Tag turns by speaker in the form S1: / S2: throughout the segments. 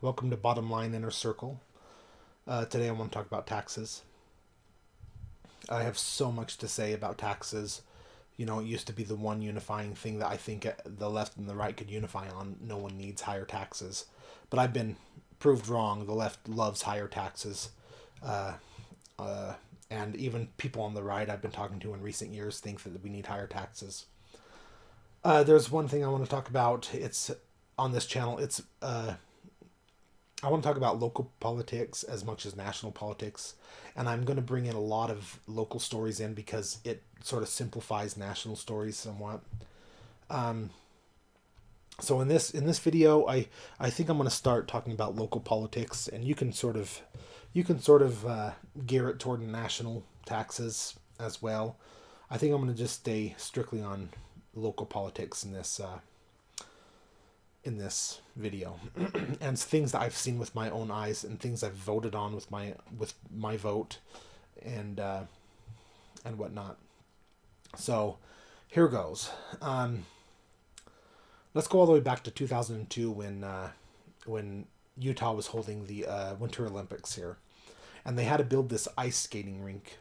S1: Welcome to Bottom Line Inner Circle. Today I want to talk about taxes. I have so much to say about taxes. You know, it used to be the one unifying thing that I think the left and the right could unify on. No one needs higher taxes. But I've been proved wrong. The left loves higher taxes. Uh, and even people on the right I've been talking to in recent years think that we need higher taxes. There's one thing I want to talk about. It's on this channel. I want to talk about local politics as much as national politics, and I'm going to bring in a lot of local stories in because it sort of simplifies national stories somewhat. Um, so in this video, I think I'm going to start talking about local politics, and you can sort of gear it toward national taxes as well. I think I'm going to just stay strictly on local politics in this video and things that I've seen with my own eyes and things I've voted on with my vote and whatnot. So here goes. Let's go all the way back to 2002 when Utah was holding the Winter Olympics here, and they had to build this ice skating rink,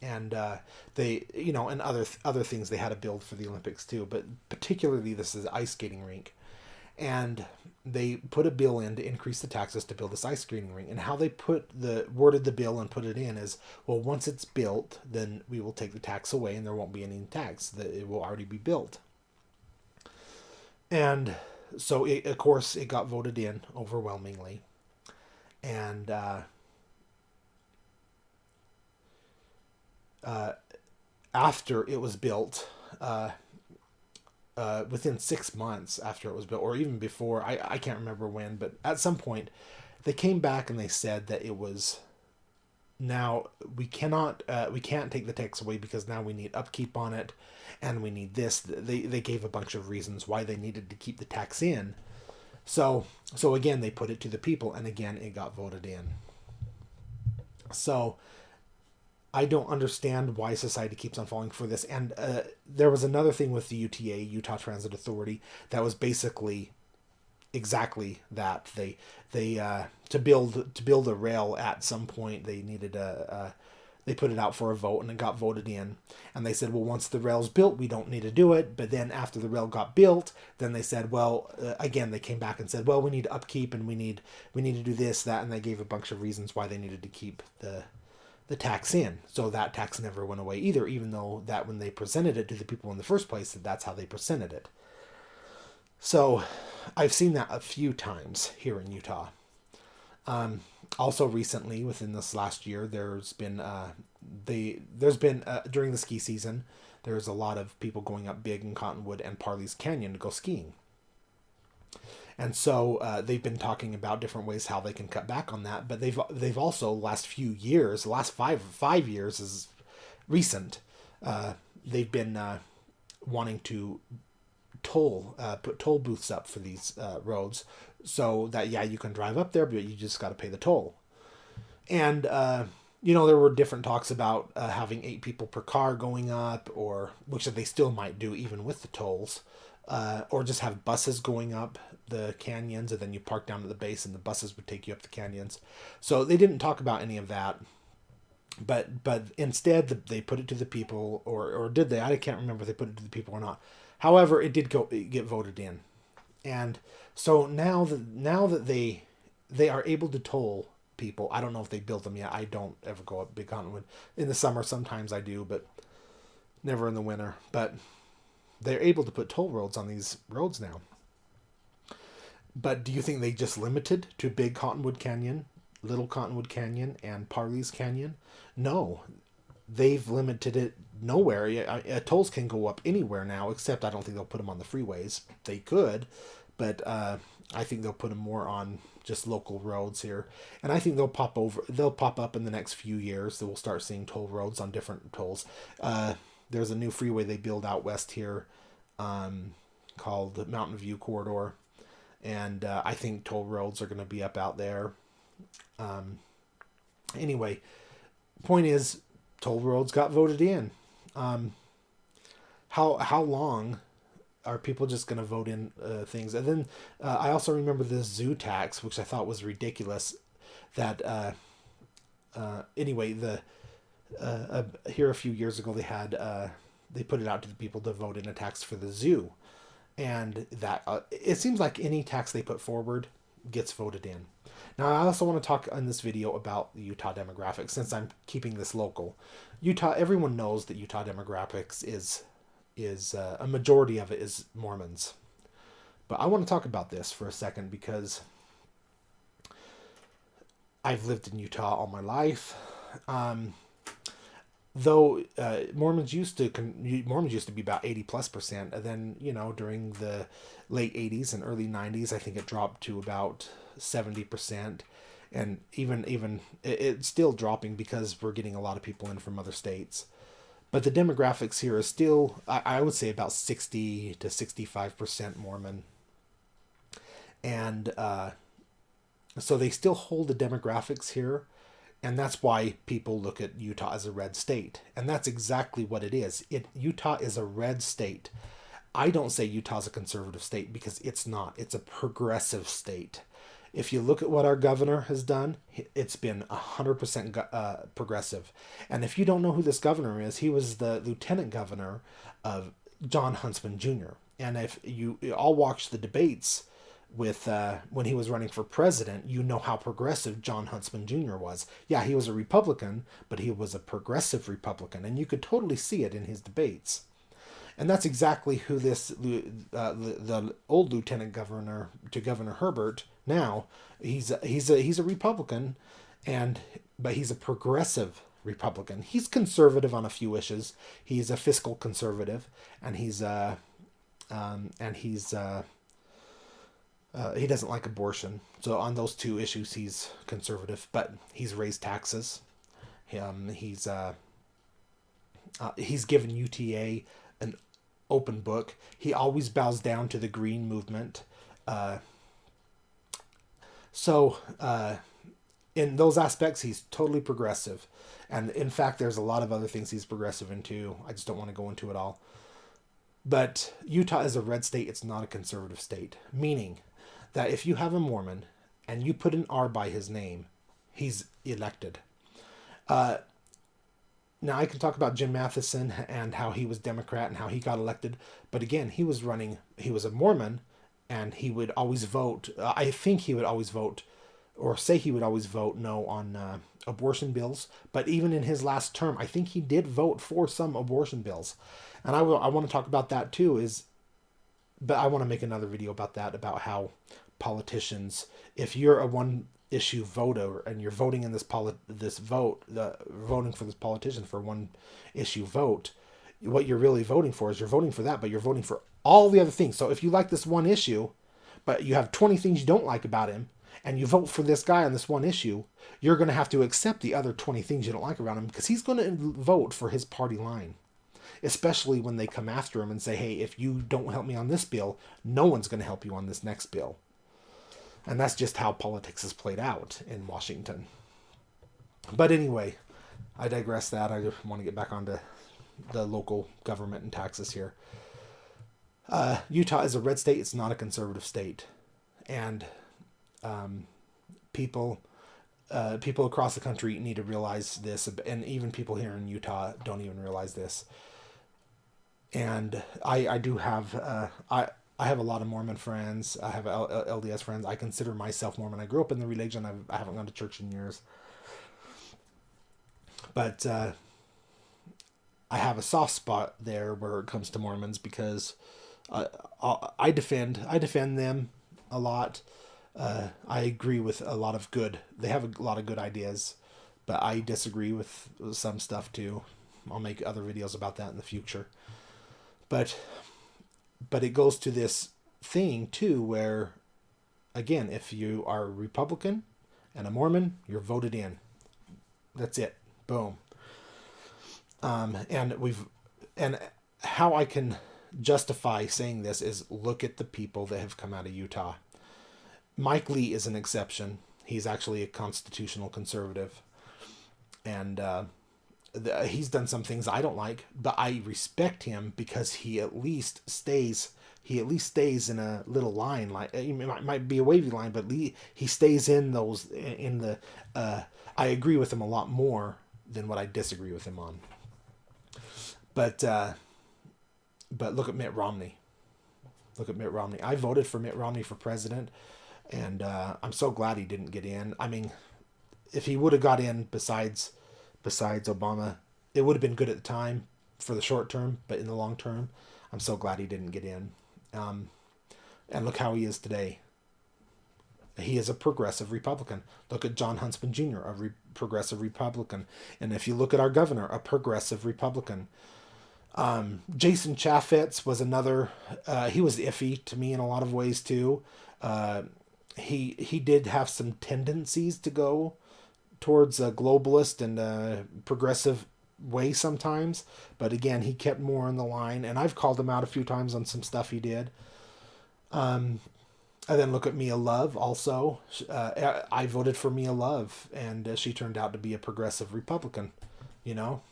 S1: and and other things they had to build for the Olympics too, but particularly this is ice skating rink. And they put a bill in to increase the taxes to build this ice skating rink. And how they worded the bill and put it in is, well, once it's built, then we will take the tax away, and there won't be any tax. That it will already be built. And so, of course, it got voted in overwhelmingly. And after it was built, within 6 months after it was built, or even before, I can't remember when, but at some point they came back and they said that it was now we can't take the tax away because now we need upkeep on it, and we need this. They gave a bunch of reasons why they needed to keep the tax in. So again, they put it to the people, and again it got voted in. So I don't understand why society keeps on falling for this. And there was another thing with the UTA, Utah Transit Authority, that was basically exactly that. They to build a rail at some point, they needed they put it out for a vote, and it got voted in. And they said, well, once the rail's built, we don't need to do it. But then after the rail got built, then they said, well, again, they came back and said, well, we need upkeep, and we need to do this, that, and they gave a bunch of reasons why they needed to keep the tax in. So that tax never went away either, even though that when they presented it to the people in the first place, that's how they presented it. So I've seen that a few times here in Utah. Also recently, within this last year, there's been during the ski season, there's a lot of people going up Big and Cottonwood and Parley's Canyon to go skiing. And so they've been talking about different ways how they can cut back on that. But they've also last few years, the last five years is recent. They've been wanting to put toll booths up for these roads, so that you can drive up there, but you just got to pay the toll. And there were different talks about having 8 people per car going up, or which they still might do even with the tolls. Or just have buses going up the canyons, and then you park down at the base and the buses would take you up the canyons. So they didn't talk about any of that, but instead they put it to the people, or did they? I can't remember if they put it to the people or not. However, it did get voted in. And so now that they are able to toll people, I don't know if they built them yet. I don't ever go up Big Cottonwood in the summer. Sometimes I do, but never in the winter. But they're able to put toll roads on these roads now. But do you think they just limited to Big Cottonwood Canyon, Little Cottonwood Canyon, and Parley's Canyon? No, they've limited it nowhere. Tolls can go up anywhere now, except I don't think they'll put them on the freeways. They could, but I think they'll put them more on just local roads here. And I think they'll pop up in the next few years. That we'll start seeing toll roads on different tolls. There's a new freeway they build out west here, called the Mountain View Corridor, and I think toll roads are going to be up out there. Anyway, point is, toll roads got voted in. How long are people just going to vote in things? And then I also remember the zoo tax, which I thought was ridiculous. That anyway, the here a few years ago they put it out to the people to vote in a tax for the zoo, and that it seems like any tax they put forward gets voted in. Now, I also want to talk in this video about the Utah demographics, since I'm keeping this local. Utah, everyone knows that Utah demographics is a majority of it is Mormons. But I want to talk about this for a second because I've lived in Utah all my life. Though Mormons used to be about 80+%, and then during the late 80s and early 90s, I think it dropped to about 70%, and even it's still dropping because we're getting a lot of people in from other states. But the demographics here is still, I would say, about 60 to 65% Mormon, and so they still hold the demographics here. And that's why people look at Utah as a red state. And that's exactly what it is. Utah is a red state. I don't say Utah's a conservative state because it's not. It's a progressive state. If you look at what our governor has done, it's been 100% progressive. And if you don't know who this governor is, he was the lieutenant governor of John Huntsman Jr. And if you all watch the debates with when he was running for president, you know how progressive John Huntsman Jr. was. Yeah, he was a Republican, but he was a progressive Republican, and you could totally see it in his debates. And that's exactly who the old lieutenant governor to Governor Herbert now. He's a Republican, but he's a progressive Republican. He's conservative on a few issues. He's a fiscal conservative, and he doesn't like abortion. So on those two issues, he's conservative, but he's raised taxes. He's given UTA an open book. He always bows down to the Green movement. So in those aspects, he's totally progressive. And in fact, there's a lot of other things he's progressive into. I just don't want to go into it all. But Utah is a red state. It's not a conservative state, meaning that if you have a Mormon and you put an R by his name, he's elected. Now, I can talk about Jim Matheson and how he was Democrat and how he got elected. But again, he was a Mormon, and he would always vote. I think he would always vote, or say he would always vote no on abortion bills. But even in his last term, I think he did vote for some abortion bills. And I want to talk about that too, but I want to make another video about that, about how politicians, if you're a one issue voter and you're voting in voting for this politician for one issue vote, what you're really voting for is you're voting for that, but you're voting for all the other things. So if you like this one issue, but you have 20 things you don't like about him, and you vote for this guy on this one issue, you're going to have to accept the other 20 things you don't like around him, because he's going to vote for his party line. Especially when they come after him and say, hey, if you don't help me on this bill, no one's going to help you on this next bill. And that's just how politics is played out in Washington. But anyway, I digress that. I just want to get back onto the local government and taxes here. Utah is a red state. It's not a conservative state. And people across the country need to realize this. And even people here in Utah don't even realize this. And I do have I have a lot of Mormon friends. I have LDS friends. I consider myself Mormon. I grew up in the religion. I haven't gone to church in years. But I have a soft spot there where it comes to Mormons, because I defend them a lot. I agree with a lot of good. They have a lot of good ideas, but I disagree with some stuff too. I'll make other videos about that in the future. But it goes to this thing too, where, again, if you are a Republican and a Mormon, you're voted in. That's it. Boom. And how I can justify saying this is look at the people that have come out of Utah. Mike Lee is an exception. He's actually a constitutional conservative. And he's done some things I don't like, but I respect him because he at least stays he at least stays in a little line. Like it might be a wavy line, but he stays in those in the. I agree with him a lot more than what I disagree with him on. But look at Mitt Romney. Look at Mitt Romney. I voted for Mitt Romney for president, and I'm so glad he didn't get in. I mean, if he would have got in besides Obama, it would have been good at the time for the short term, but in the long term, I'm so glad he didn't get in. And look how he is today. He is a progressive Republican. Look at John Huntsman Jr., progressive Republican. And if you look at our governor, a progressive Republican. Jason Chaffetz was another. He was iffy to me in a lot of ways too. He did have some tendencies to go towards a globalist and a progressive way sometimes, but again, he kept more in the line. And I've called him out a few times on some stuff he did. And then look at Mia Love also. I voted for Mia Love, and she turned out to be a progressive Republican. You know.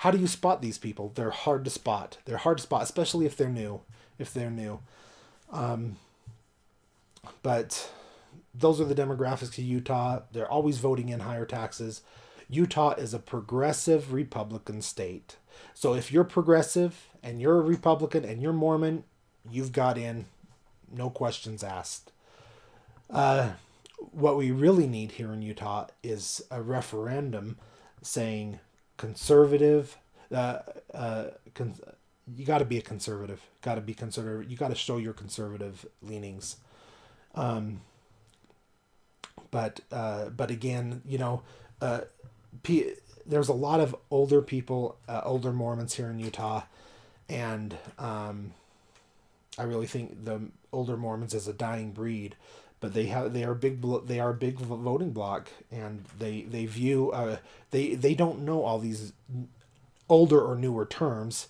S1: How do you spot these people? They're hard to spot. They're hard to spot, especially if they're new. But those are the demographics of Utah. They're always voting in higher taxes. Utah is a progressive Republican state. So if you're progressive and you're a Republican and you're Mormon, you've got in. No questions asked. What we really need here in Utah is a referendum saying conservative. You got to be a conservative. Got to be conservative. You got to show your conservative leanings. But again, you know, there's a lot of older people, older Mormons here in Utah, and I really think the older Mormons is a dying breed. But they are a big voting bloc, and they view they don't know all these older or newer terms.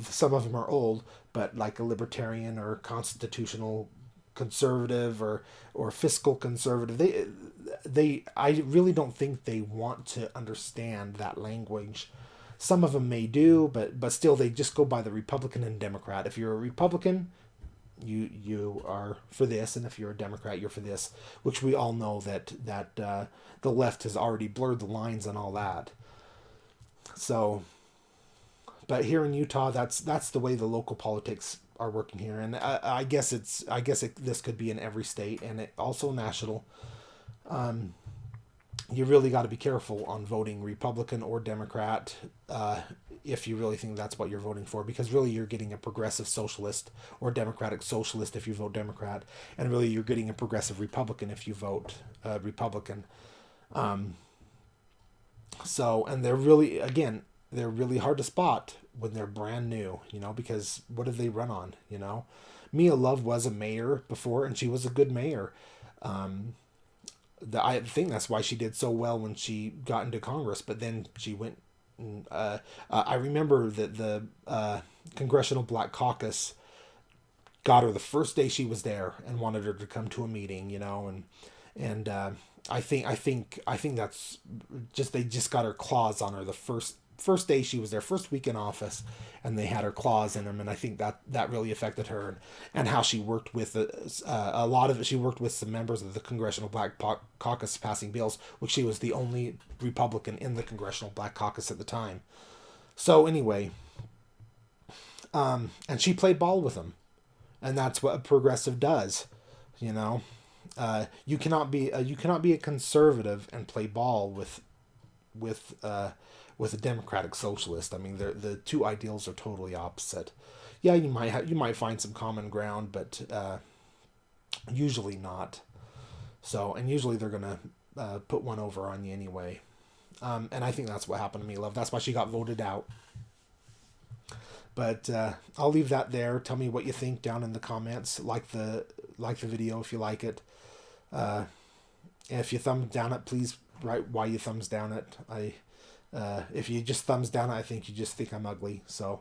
S1: Some of them are old, but like a libertarian or constitutional conservative or fiscal conservative, I really don't think they want to understand that language. Some of them may do, but still they just go by the Republican and Democrat. If you're a Republican, you are for this, and if you're a Democrat, you're for this, which we all know that the left has already blurred the lines and all that. So, but here in Utah, that's the way the local politics are working here, and I guess this could be in every state, and it also national. You really got to be careful on voting Republican or Democrat if you really think that's what you're voting for, because really you're getting a progressive socialist or democratic socialist if you vote Democrat, and really you're getting a progressive Republican if you vote Republican. So, and they're really hard to spot when they're brand new, you know, because what did they run on, you know? Mia Love was a mayor before, and she was a good mayor. I think that's why she did so well when she got into Congress, but then she went. I remember that the Congressional Black Caucus got her the first day she was there and wanted her to come to a meeting, you know, and I think that's just, they just got her claws on her the first day she was there, first week in office, and they had her claws in them, and I think that really affected her, and how she worked with a lot of it. She worked with some members of the Congressional Black Caucus passing bills, which she was the only Republican in the Congressional Black Caucus at the time. So anyway, and she played ball with them, and that's what a progressive does, you know. You cannot be a conservative and play ball with a democratic socialist. I mean, the two ideals are totally opposite. Yeah, you might find some common ground, but usually not. So, and usually they're gonna put one over on you anyway. And I think that's what happened to Mia Love. That's why she got voted out. But I'll leave that there. Tell me what you think down in the comments. Like the video if you like it. And if you thumb down it, please write why you thumbs down it. If you just thumbs down it, I think you just think I'm ugly. So,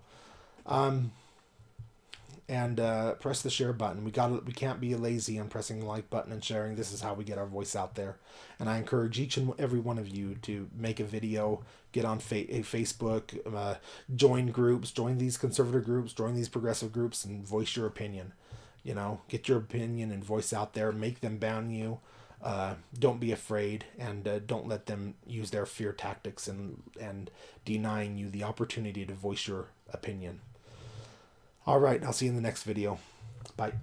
S1: and press the share button. We can't be lazy on pressing the like button and sharing. This is how we get our voice out there. And I encourage each and every one of you to make a video, get on Facebook, join groups, join these conservative groups, join these progressive groups, and voice your opinion. Get your opinion and voice out there. Make them ban you. Don't be afraid, and don't let them use their fear tactics and denying you the opportunity to voice your opinion. All right, I'll see you in the next video. Bye.